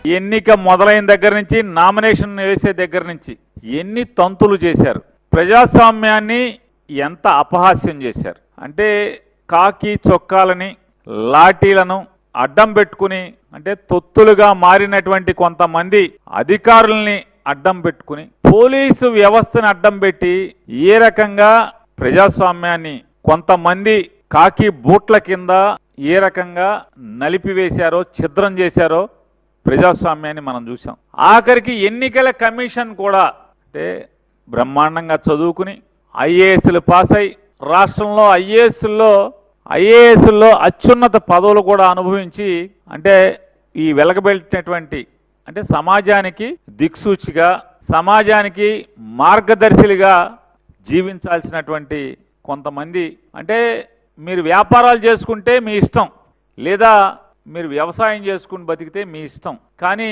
ఎన్నిక మొదలైన దగ్గర నుంచి నామినేషన్ వేసే దగ్గర నుంచి ఎన్ని తంతులు చేశారు, ప్రజాస్వామ్యాన్ని ఎంత అపహాస్యం చేశారు అంటే కాకి చొక్కాలని లాఠీలను అడ్డం పెట్టుకుని అంటే తొత్తులుగా మారినటువంటి కొంతమంది అధికారుల్ని అడ్డం పెట్టుకుని పోలీసు వ్యవస్థను అడ్డం పెట్టి ఏ రకంగా ప్రజాస్వామ్యాన్ని కొంతమంది కాకి బూట్ల కింద ఏ రకంగా నలిపివేశారో ఛిద్రం చేశారో ప్రజాస్వామ్యాన్ని మనం చూసాం. ఆఖరికి ఎన్నికల కమిషన్ కూడా అంటే బ్రహ్మాండంగా చదువుకుని ఐఏఎస్లు పాస్ అయి రాష్ట్రంలో ఐఏఎస్లో అత్యున్నత పదవులు కూడా అనుభవించి అంటే ఈ వెలగబెట్టినటువంటి అంటే సమాజానికి దిక్సూచిగా సమాజానికి మార్గదర్శిగా జీవించాల్సినటువంటి కొంతమంది అంటే మీరు వ్యాపారాలు చేసుకుంటే మీ ఇష్టం, లేదా మీరు వ్యవసాయం చేసుకుని బతికితే మీ ఇష్టం, కానీ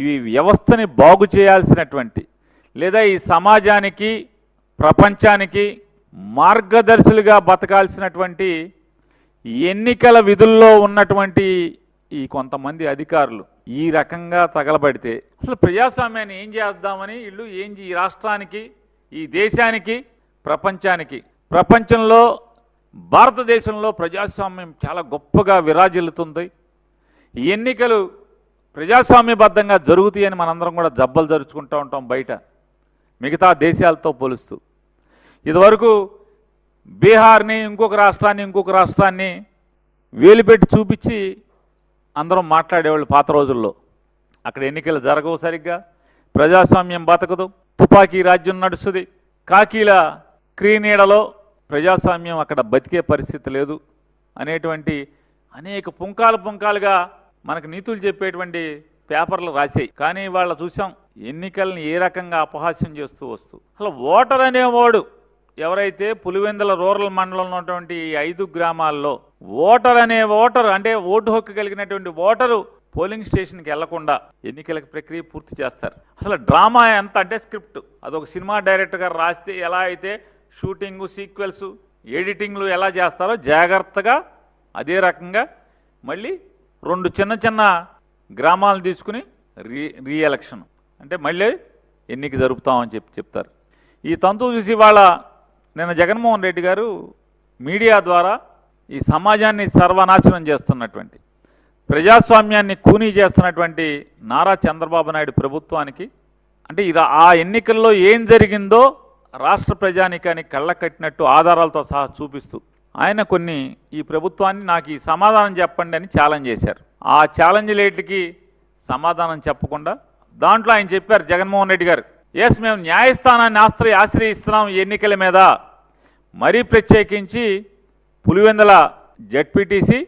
ఇవి వ్యవస్థని బాగు చేయాల్సినటువంటి లేదా ఈ సమాజానికి ప్రపంచానికి మార్గదర్శులుగా బతకాల్సినటువంటి ఎన్నికల విధుల్లో ఉన్నటువంటి ఈ కొంతమంది అధికారులు ఈ రకంగా తగలబడితే అసలు ప్రజాస్వామ్యాన్ని ఏం చేద్దామని వీళ్ళు ఈ రాష్ట్రానికి ఈ దేశానికి ప్రపంచంలో భారతదేశంలో ప్రజాస్వామ్యం చాలా గొప్పగా విరాజిల్లుతుంది. ఎన్నికలు ప్రజాస్వామ్యబద్ధంగా జరుగుతాయని మనందరం కూడా జబ్బలు జరుచుకుంటూ ఉంటాం బయట మిగతా దేశాలతో పోలుస్తూ. ఇదివరకు బీహార్ని ఇంకొక రాష్ట్రాన్ని వేలుపెట్టి చూపించి అందరం మాట్లాడేవాళ్ళు పాత రోజుల్లో. అక్కడ ఎన్నికలు జరగవు సరిగ్గా, ప్రజాస్వామ్యం బతకదు, తుపాకీ రాజ్యం నడుస్తుంది, కాకీల క్రీనీడలో ప్రజాస్వామ్యం అక్కడ బతికే పరిస్థితి లేదు అనేటువంటి అనేక పుంకాలుగా మనకు నీతులు చెప్పేటువంటి పేపర్లు రాసాయి. కానీ వాళ్ళ చూసాం ఎన్నికల్ని ఏ రకంగా అపహాస్యం చేస్తూ వస్తూ అసలు ఓటర్ అనేవాడు ఎవరైతే పులివెందుల రూరల్ మండలంలో ఉన్నటువంటి ఈ 5 గ్రామాల్లో ఓటర్ అంటే ఓటు హక్కు కలిగినటువంటి ఓటరు పోలింగ్ స్టేషన్కి వెళ్లకుండా ఎన్నికల ప్రక్రియ పూర్తి చేస్తారు. అసలు డ్రామా ఎంత అంటే స్క్రిప్ట్ అదొక సినిమా డైరెక్టర్ గారు రాస్తే ఎలా అయితే షూటింగు సీక్వెల్స్ ఎడిటింగ్లు ఎలా చేస్తారో జాగ్రత్తగా అదే రకంగా మళ్ళీ 2 చిన్న గ్రామాలను తీసుకుని రీఎలక్షన్ అంటే మళ్ళీ ఎన్నిక జరుపుతామని చెప్తారు. ఈ తంతు చూసి వాళ్ళ నిన్న జగన్మోహన్ రెడ్డి గారు మీడియా ద్వారా ఈ సమాజాన్ని సర్వనాశనం చేస్తున్నటువంటి ప్రజాస్వామ్యాన్ని కూనీ చేస్తున్నటువంటి నారా చంద్రబాబు నాయుడు ప్రభుత్వానికి అంటే ఆ ఎన్నికల్లో ఏం జరిగిందో రాష్ట్ర ప్రజానికానికి కళ్ళ కట్టినట్టు ఆధారాలతో సహా చూపిస్తూ ఆయన ఈ ప్రభుత్వాన్ని నాకు ఈ సమాధానం చెప్పండి అని ఛాలెంజ్ చేశారు. ఆ ఛాలెంజ్లేటికి సమాధానం చెప్పకుండా దాంట్లో ఆయన చెప్పారు జగన్మోహన్ రెడ్డి గారు, ఎస్ మేము న్యాయస్థానాన్ని ఆశ్రయిస్తున్నాం ఎన్నికల మీద, మరీ ప్రత్యేకించి పులివెందుల జెడ్పీటీసీ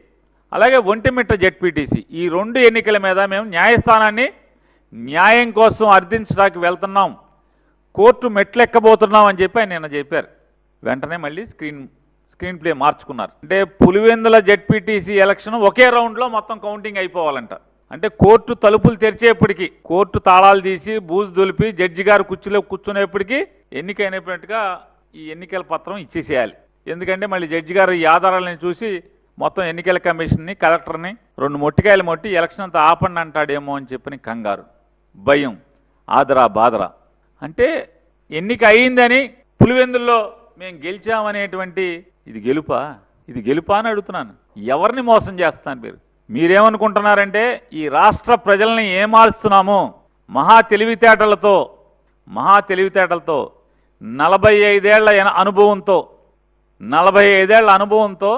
అలాగే ఒంటిమిట్ట జెడ్పీటీసీ ఈ 2 ఎన్నికల మీద మేము న్యాయస్థానాన్ని న్యాయం కోసం అర్థించడానికి వెళ్తున్నాం, కోర్టు మెట్లెక్కబోతున్నాం అని చెప్పి ఆయన నిన్న చెప్పారు. వెంటనే మళ్ళీ స్క్రీన్ ప్లే మార్చుకున్నారు. అంటే పులివెందుల జెడ్పీటీసీ ఎలక్షన్ ఒకే రౌండ్లో మొత్తం కౌంటింగ్ అయిపోవాలంట. అంటే కోర్టు తలుపులు తెరిచేప్పటికీ కోర్టు తాళాలు తీసి బూజు దులిపి జడ్జి గారు కుర్చీలో కూర్చునేప్పటికీ ఎన్నికైనట్టుగా ఈ ఎన్నికల పత్రం ఇచ్చేసేయాలి. ఎందుకంటే మళ్ళీ జడ్జి గారు ఈ ఆధారాలను చూసి మొత్తం ఎన్నికల కమిషన్ని కలెక్టర్ని 2 మొట్టికాయలు మొట్టి ఎలక్షన్ అంతా ఆపండి అంటాడేమో అని చెప్పని కంగారు, భయం, ఆదరా బాదరా. అంటే ఎన్నిక అయిందని పులివెందుల్లో మేము గెలిచామనేటువంటి ఇది గెలుపా అని అడుగుతున్నాను. ఎవరిని మోసం చేస్తాను మీరేమనుకుంటున్నారంటే ఈ రాష్ట్ర ప్రజల్ని ఏమారుస్తున్నాము మహా తెలివితేటలతో 45 ఏళ్ల అనుభవంతో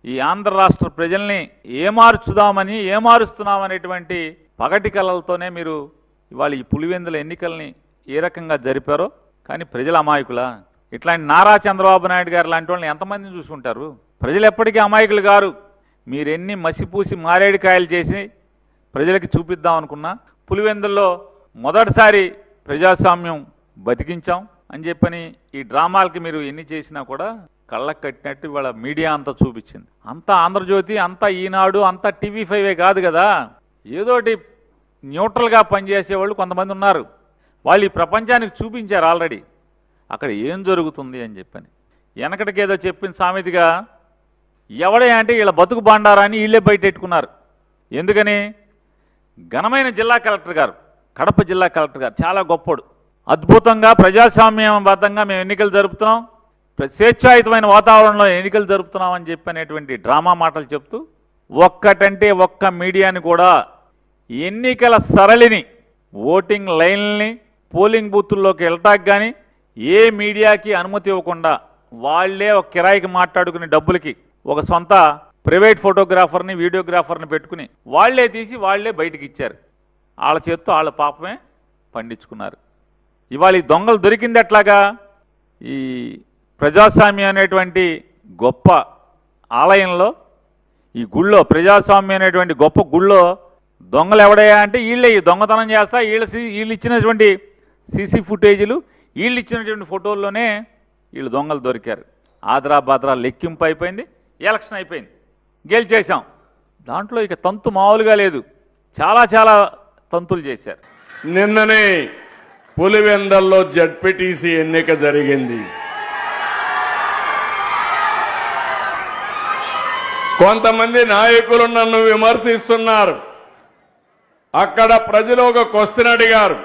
ఈ ఆంధ్ర రాష్ట్ర ప్రజల్ని ఏమారుస్తున్నామనేటువంటి పగటి కళలతోనే మీరు ఇవాళ ఈ పులివెందుల ఎన్నికల్ని ఏ రకంగా జరిపారో. కానీ ప్రజల అమాయకులా? ఇట్లాంటి నారా చంద్రబాబు నాయుడు గారు లాంటి వాళ్ళని ఎంతమందిని చూసుకుంటారు? ప్రజలు ఎప్పటికీ అమాయకులు గారు. మీరెన్ని మసిపూసి మారేడుకాయలు చేసి ప్రజలకి చూపిద్దాం అనుకున్నా పులివెందుల్లో మొదటిసారి ప్రజాస్వామ్యం బతికించాం అని చెప్పని ఈ డ్రామాలకి మీరు ఎన్ని చేసినా కూడా కళ్ళకు కట్టినట్టు ఇవాళ మీడియా అంతా చూపించింది. అంతా ఆంధ్రజ్యోతి, అంతా ఈనాడు, అంతా TV5 కాదు కదా, ఏదోటి న్యూట్రల్గా పనిచేసేవాళ్ళు కొంతమంది ఉన్నారు. వాళ్ళు ఈ ప్రపంచానికి చూపించారు ఆల్రెడీ అక్కడ ఏం జరుగుతుంది అని చెప్పని. వెనకటికి ఏదో చెప్పిన సామెతగా ఎవడే అంటే వీళ్ళ బతుకు బండారాన్ని వీళ్ళే బయటెట్టుకున్నారు. ఎందుకని ఘనమైన జిల్లా కలెక్టర్ గారు, కడప జిల్లా కలెక్టర్ గారు చాలా గొప్పడు. అద్భుతంగా ప్రజాస్వామ్యబద్ధంగా మేము ఎన్నికలు జరుపుతున్నాం, స్వేచ్ఛాయుతమైన వాతావరణంలో ఎన్నికలు జరుపుతున్నాం అని చెప్పనేటువంటి డ్రామా మాటలు చెప్తూ ఒక్కటంటే ఒక్క మీడియాని కూడా ఎన్నికల సరళిని, ఓటింగ్ లైన్లని, పోలింగ్ బూతుల్లోకి వెళ్ళటానికి కానీ ఏ మీడియాకి అనుమతి ఇవ్వకుండా వాళ్లే ఒక కిరాయికి మాట్లాడుకునే డబ్బులకి ఒక సొంత ప్రైవేట్ ఫోటోగ్రాఫర్ని, వీడియోగ్రాఫర్ని పెట్టుకుని వాళ్లే తీసి వాళ్లే బయటకు ఇచ్చారు. వాళ్ళ చేత్తో వాళ్ళ పాపమే పండించుకున్నారు. ఇవాళ ఈ దొంగలు దొరికింది ఎట్లాగా? ఈ ప్రజాస్వామ్యం అనేటువంటి గొప్ప ఆలయంలో, ఈ గుళ్ళో, ప్రజాస్వామ్యం అనేటువంటి గొప్ప గుళ్ళో దొంగలు ఎవడయ్యా అంటే వీళ్ళే. ఈ దొంగతనం చేస్తా వీళ్ళు ఇచ్చినటువంటి సీసీ ఫుటేజీలు, వీళ్ళు ఇచ్చినటువంటి ఫోటోల్లోనే వీళ్ళు దొంగలు దొరికారు. ఆదరా బాదరా లెక్కింపు అయిపోయింది, ఎలక్షన్ అయిపోయింది, గెలిచేశాం. దాంట్లో ఇక తంతు మామూలుగా లేదు, చాలా చాలా తంతులు చేశారు. నిన్ననే పులివెందల్లో జడ్పీటీసీ ఎన్నిక జరిగింది. కొంతమంది నాయకులు నన్ను విమర్శిస్తున్నారు. అక్కడ ప్రజలు ఒక క్వశ్చన్ అడిగారు,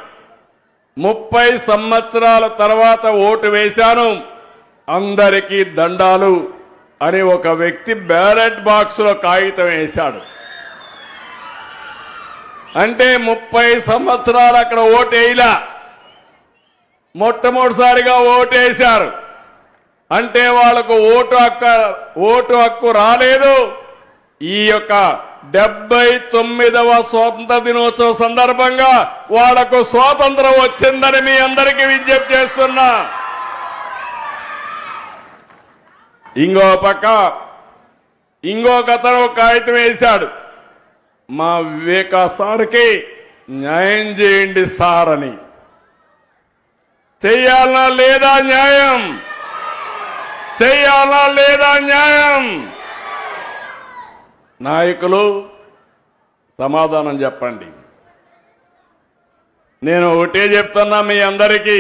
30 సంవత్సరాల తర్వాత ఓటు వేశాను, అందరికీ దండాలు అని ఒక వ్యక్తి బ్యాలెట్ బాక్స్ లో కాగితం వేశాడు. అంటే 30 సంవత్సరాలు అక్కడ ఓటేయలా, మొట్టమొదటిసారిగా ఓటేశారు. అంటే వాళ్లకు ఓటు హక్కు రాలేదు. ఈ యొక్క 79వ స్వాతంత్ర దినోత్సవ సందర్భంగా వాళ్లకు స్వాతంత్రం వచ్చిందని మీ అందరికీ విజ్ఞప్తి చేస్తున్నా. ఇంకో పక్క ఇంకొకతను కాగితం వేశాడు, మా వివేకా సార్కి న్యాయం చేయండి సార్ అని. చెయ్యాలనా లేదా న్యాయం? చెయ్యాలా లేదా న్యాయం? నాయకులు సమాధానం చెప్పండి. నేను ఒకటే చెప్తున్నా మీ అందరికీ,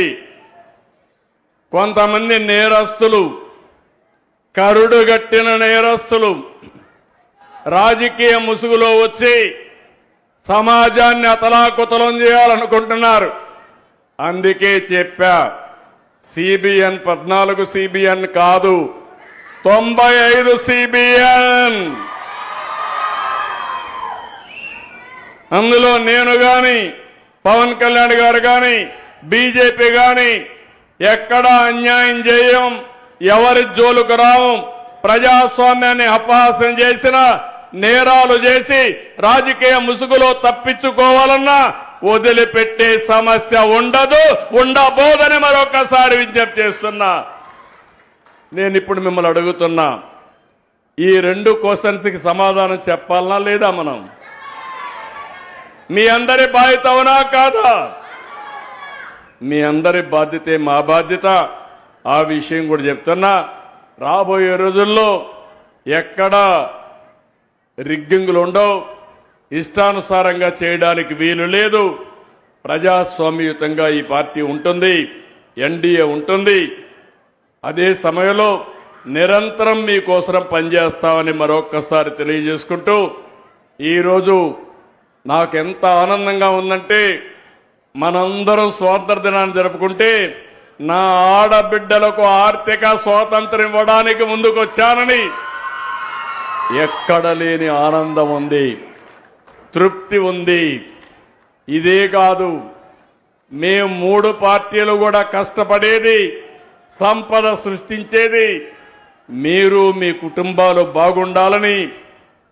కొంతమంది నేరస్తులు, కరుడుగట్టిన నేరస్తులు రాజకీయ ముసుగులో వచ్చి సమాజాన్ని అతలాకుతలం చేయాలనుకుంటున్నారు. అందుకే చెప్పా, సిబిఎన్ 14 సిబిఎన్ కాదు, 95 సిబిఎన్. అందులో నేను గాని, పవన్ కళ్యాణ్ గారు గాని, బీజేపీ గాని ఎక్కడా అన్యాయం చేయం, ఎవరి జోలుకు రావు. ప్రజాస్వామ్యాన్ని అపహాస్యం చేసిన, నేరాలు చేసి రాజకీయ ముసుగులో తప్పించుకోవాలన్నా వదిలిపెట్టే సమస్య ఉండదు, ఉండబోదని మరొకసారి విజ్ఞప్తి చేస్తున్నా. నేను ఇప్పుడు మిమ్మల్ని అడుగుతున్నా, ఈ 2 క్వశ్చన్స్కి సమాధానం చెప్పాలనా లేదా? మనం మీ అందరి బాధ్యత అవునా కాదా? మీ అందరి బాధ్యతే మా బాధ్యత. ఆ విషయం కూడా చెప్తున్నా. రాబోయే రోజుల్లో ఎక్కడా రిగ్గింగులు ఉండవు, ఇష్టానుసారంగా చేయడానికి వీలు లేదు. ప్రజాస్వామ్యయుతంగా ఈ పార్టీ ఉంటుంది, ఎన్డీఏ ఉంటుంది. అదే సమయంలో నిరంతరం మీకోసం పనిచేస్తామని మరొక్కసారి తెలియజేసుకుంటూ, ఈరోజు నాకెంత ఆనందంగా ఉందంటే, మనందరం స్వాతంత్ర దినాన్ని జరుపుకుంటే నా ఆడబిడ్డలకు ఆర్థిక స్వాతంత్రం ఇవ్వడానికి ముందుకొచ్చానని ఎక్కడ లేని ఆనందం ఉంది, తృప్తి ఉంది. ఇదే కాదు, మేము 3 పార్టీలు కూడా కష్టపడేది, సంపద సృష్టించేది మీరు, మీ కుటుంబాలు బాగుండాలని,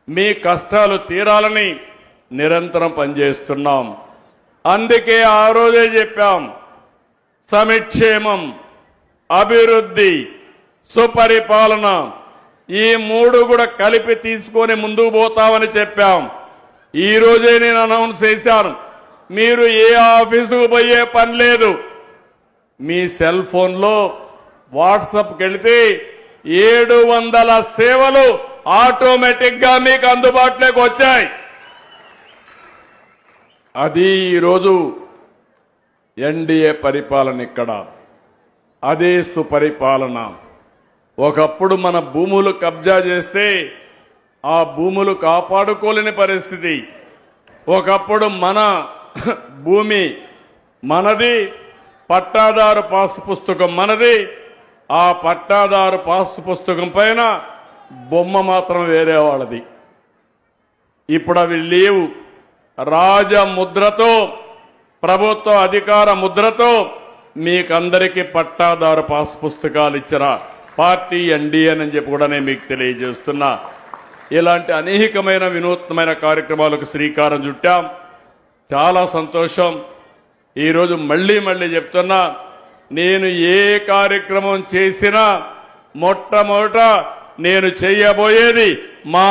మీ కష్టాలు తీరాలని నిరంతరం పనిచేస్తున్నాం. అందుకే ఆ రోజే చెప్పాం, సమిక్షేమం, అభివృద్ధి, సుపరిపాలన ఈ 3 కూడా కలిపి తీసుకొని ముందుకు పోతామని చెప్పాం. ఈ రోజే నేను అనౌన్స్ చేశాను, మీరు ఏ ఆఫీసుకు పోయే పని లేదు. మీ సెల్ ఫోన్లో వాట్సాప్కి వెళితే 700 సేవలు ఆటోమేటిక్ గా మీకు అందుబాటులోకి వచ్చాయి. అది ఈరోజు ఎన్డీఏ పరిపాలన. ఇక్కడ అదే సుపరిపాలన. ఒకప్పుడు మన భూములు కబ్జా చేస్తే ఆ భూములు కాపాడుకోలేని పరిస్థితి. ఒకప్పుడు మన భూమి మనది, పట్టాదారు పాసు పుస్తకం మనది. ఆ పట్టాదారు పాసు పుస్తకం పైన బొమ్మ మాత్రం వేరే వాళ్ళది. ఇప్పుడు అవి లేవు. రాజముద్రతో, ప్రభుత్వ అధికార ముద్రతో మీకందరికీ పట్టాదారు పాసు పుస్తకాలు ఇచ్చిన పార్టీ ఎన్డీఏ అని చెప్పి కూడా నేను మీకు తెలియజేస్తున్నా. ఇలాంటి అనేకమైన వినూత్నమైన కార్యక్రమాలకు శ్రీకారం చుట్టాం. చాలా సంతోషం. ఈరోజు మళ్లీ చెప్తున్నా, నేను ఏ కార్యక్రమం చేసినా మొట్టమొదట నేను చెయ్యబోయేది మా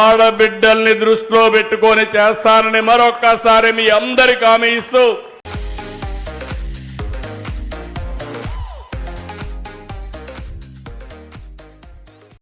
ఆడబిడ్డల్ని దృష్టిలో పెట్టుకొని చేస్తానని మరొక్కసారి మీ అందరికి హామీ ఇస్తూ